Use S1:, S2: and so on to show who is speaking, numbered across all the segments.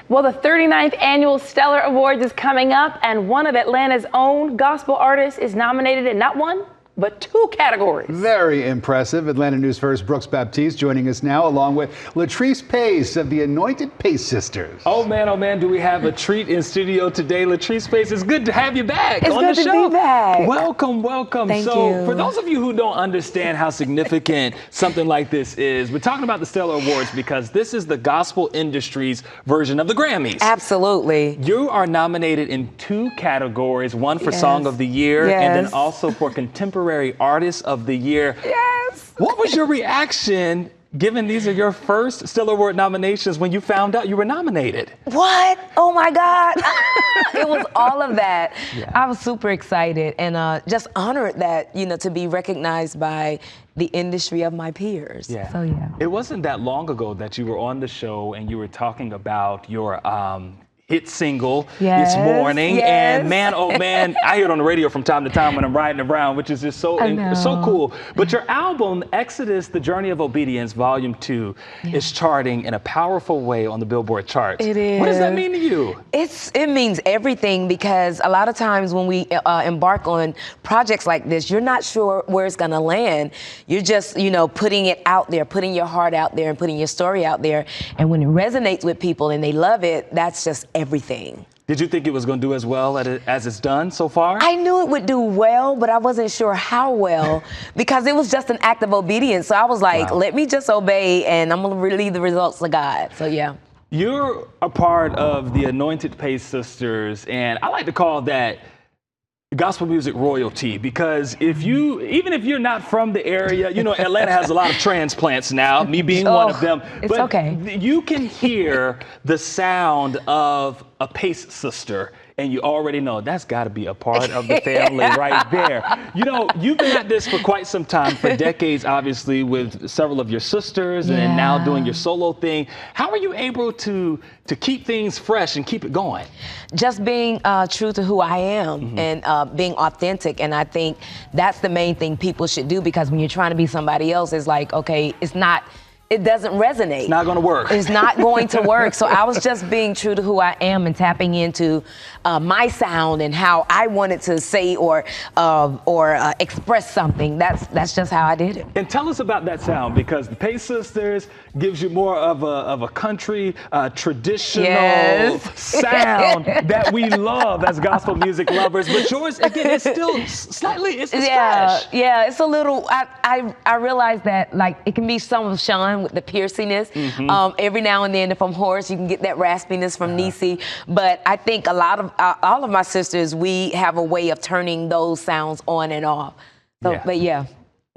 S1: Well, the 39th Annual Stellar Awards is coming up, and one of Atlanta's own gospel artists is nominated in not one, but two categories.
S2: Very impressive. Atlanta News First Brooks Baptiste joining us now, along with Latrice Pace of the Anointed Pace Sisters.
S3: Oh man, do we have a treat in studio today. Latrice Pace, it's good to have you back on the show.
S4: It's good to be back.
S3: Welcome.
S4: Thank
S3: So,
S4: you.
S3: for those of you who don't understand how significant something like this is, we're talking about the Stellar Awards because this is the gospel industry's version of the Grammys.
S4: Absolutely.
S3: You are nominated in two categories, one for Song of the Year and then also for Contemporary Artist of the Year.
S4: Yes.
S3: What was your reaction, given these are your first Stellar Award nominations, when you found out you were nominated?
S4: What? Oh my God. It was all of that.
S3: Yeah.
S4: I was super excited and just honored that, to be recognized by the industry of my peers.
S3: Yeah.
S4: So yeah.
S3: It wasn't that long ago that you were on the show and you were talking about your hit single this morning.
S4: Yes.
S3: And man, oh man, I hear it on the radio from time to time when I'm riding around, which is just so cool. But your album, Exodus, The Journey of Obedience, Volume 2, is charting in a powerful way on the Billboard charts.
S4: It is.
S3: What does that mean to you?
S4: It means everything, because a lot of times when we embark on projects like this, you're not sure where it's gonna land. You're just, putting it out there, putting your heart out there and putting your story out there. And when it resonates with people and they love it, that's just everything.
S3: Did you think it was going to do as well as it's done so far?
S4: I knew it would do well, but I wasn't sure how well because it was just an act of obedience. So I was like, let me just obey and I'm going to leave the results to God. So yeah.
S3: You're a part of the Anointed Pace Sisters, and I like to call that gospel music royalty, because even if you're not from the area, Atlanta has a lot of transplants now, me being one of them.
S4: It's
S3: but
S4: okay.
S3: You can hear the sound of a Pace sister, and you already know that's got to be a part of the family right there. You've been at this for quite some time, for decades, obviously, with several of your sisters and now doing your solo thing. How are you able to keep things fresh and keep it going? Just
S4: being true to who I am and being authentic. And I think that's the main thing people should do, because when you're trying to be somebody else, it's like, okay, it doesn't resonate. It's
S3: not going to work.
S4: It's not going to work. So I was just being true to who I am and tapping into my sound and how I wanted to say or express something. That's just how I did it.
S3: And tell us about that sound, because the Pace Sisters gives you more of a country, traditional sound that we love as gospel music lovers. But yours, again, it's still slightly, it's fresh.
S4: Yeah, it's a little, I realize that, like, it can be some of Sean with the pierciness. Every now and then, if I'm hoarse, you can get that raspiness from Niecy. But I think all of my sisters, we have a way of turning those sounds on and off. So,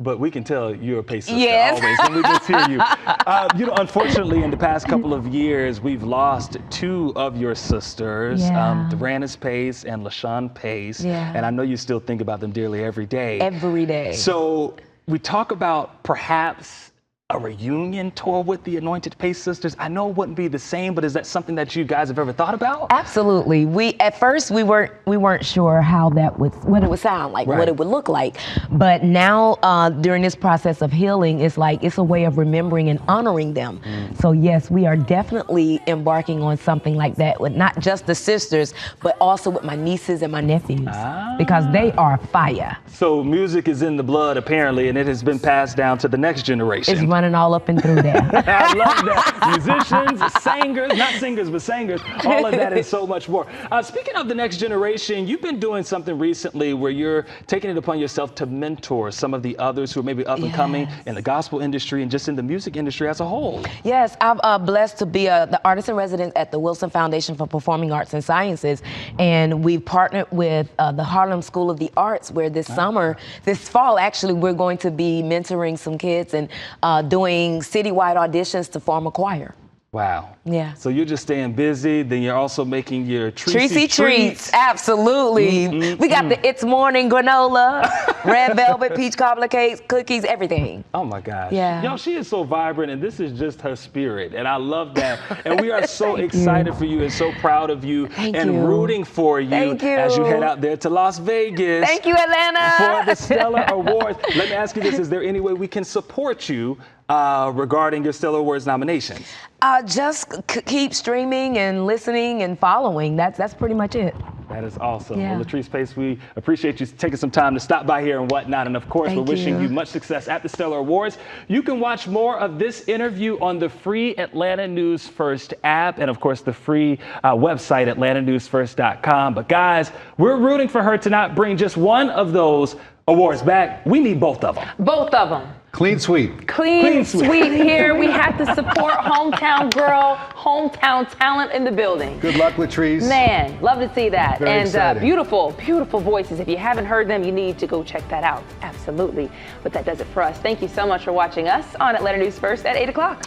S3: But we can tell you're a Pace sister always when we just hear you. Unfortunately, in the past couple of years, we've lost two of your sisters, Latrice Pace and LaShawn Pace. And I know you still think about them dearly every day.
S4: Every day.
S3: So we talk about perhaps a reunion tour with the Anointed Pace Sisters. I know it wouldn't be the same, but is that something that you guys have ever thought about?
S4: Absolutely. At first we weren't sure how what it would sound like, what it would look like. But now during this process of healing, it's a way of remembering and honoring them. So yes, we are definitely embarking on something like that with not just the sisters, but also with my nieces and my nephews, because they are fire.
S3: So music is in the blood, apparently, and it has been passed down to the next generation.
S4: It's running all up and through there.
S3: I love that. Musicians, singers, not singers, but singers, all of that and so much more. Speaking of the next generation, you've been doing something recently where you're taking it upon yourself to mentor some of the others who are maybe up and coming in the gospel industry and just in the music industry as a whole.
S4: Yes, I'm blessed to be the artist in residence at the Wilson Foundation for Performing Arts and Sciences. And we've partnered with the Harlem School of the Arts, where this fall, actually, we're going to be mentoring some kids and doing citywide auditions to form a choir.
S3: Wow.
S4: Yeah.
S3: So you're just staying busy, then you're also making your
S4: Treacy treats. Absolutely. We got the It's Morning granola. Red velvet, peach cobbler cakes, cookies, everything.
S3: Oh my gosh.
S4: Yeah.
S3: Yo, she is so vibrant, and this is just her spirit, and I love that. And we are so excited for you and so proud of you and rooting for you as you head out there to Las Vegas.
S4: Thank you, Atlanta.
S3: For the Stellar Awards. Let me ask you this, is there any way we can support you regarding your Stellar Awards nominations?
S4: Just keep streaming and listening and following. That's pretty much it.
S3: That is awesome.
S4: Yeah.
S3: Well, Latrice Pace, we appreciate you taking some time to stop by here and whatnot. And of course, we're wishing you much success at the Stellar Awards. You can watch more of this interview on the free Atlanta News First app and, of course, the free website, atlantanewsfirst.com. But guys, we're rooting for her to not bring just one of those awards back. We need both of them.
S1: Both of them.
S2: Clean sweep.
S1: Clean sweep here. We have to support hometown girl, hometown talent in the building.
S2: Good luck, Latrice.
S1: Man, love to see that.
S2: Very exciting.
S1: Beautiful, beautiful voices. If you haven't heard them, you need to go check that out. Absolutely. But that does it for us. Thank you so much for watching us on Atlanta News First at 8 o'clock.